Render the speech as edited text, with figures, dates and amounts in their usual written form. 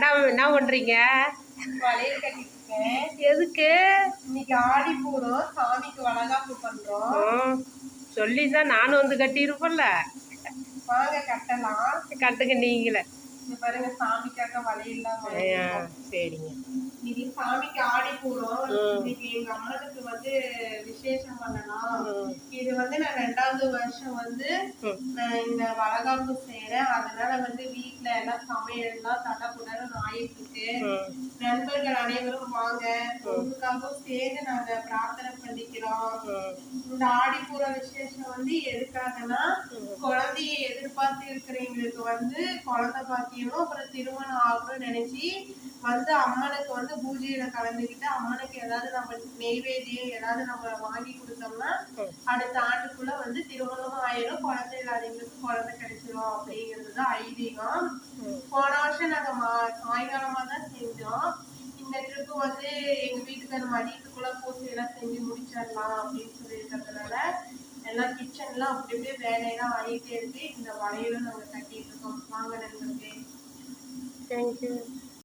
Madam என்ன பண்றீங்க? வளையல் கட்டிட்டு இருக்கேன். எதுக்கு? இன்னைக்கு ஆடி பூரம், சாமிக்கு வளகாப்பு பண்றோம். சொல்லிதான் நானும் வந்து கட்டியிருப்பேன்ல. வாங்க கட்டலாம். கட்டுங்க நீங்களே. பாருங்க, சாமிக்காக வளையல்லாம். சரிங்க. இது சாமிக்கு ஆடி பூரம். இன்னைக்கு எங்க அம்மனுக்கு வந்து விசேஷம் பண்ணலாம். இது வந்து நான் 2வது வருஷம் வந்து இந்த வளகாப்பு செய்யறேன். அதனால வந்து வீட்டுல எல்லாம் சமையல் எல்லாம் தடப்புடன்னு ஆயிட்டு இருக்கு. நண்பர்கள் அனைவரும் வாங்க, உங்களுக்காகவும் சேர்ந்து நாங்க பிரார்த்தனை பண்ணிக்கிறோம். இந்த ஆடிப்பூர விசேஷம் வந்து எதுக்காகனா, குழந்தைய எதிர்பார்த்து இருக்கிறவங்களுக்கு வந்து குழந்தை பாக்கியமும் அப்புறம் திருமணம் ஆகணும்னு நினைச்சு வந்து அம்மனுக்கு வந்து பூஜையில கலந்துக்கிட்டு அம்மனுக்கு ஏதாவது நம்ம நெய்வேதியம் ஏதாவது நம்ம வாங்கி கொடுத்தோம்னா அடுத்த ஆண்டுக்குள்ள வந்து திருமணமும் ஆயிரும், குழந்தை இல்லாதவங்களுக்கு குழந்தை கிடைச்சிரும் அப்படிங்கிறதுதான் ஐதீகம். போன வருஷம் நாங்க சாயங்காலமா தான் செஞ்சோம். இந்த ட்ரிப்பு வந்து எங்க வீட்டுக்கார மதியத்துக்குள்ள பூஜை எல்லாம் செஞ்சு முடிச்சிடலாம் அப்படின்னு சொல்லியிருக்கிறதுனால எல்லாம் கிச்சன்லாம் அப்படி அப்படியே வேலையெல்லாம் ஆகிட்டே இருக்கு. இந்த வளையலும் நாங்க கட்டிட்டு இருக்கோம். வாங்க நண்பர்களே. தேங்க்யூ.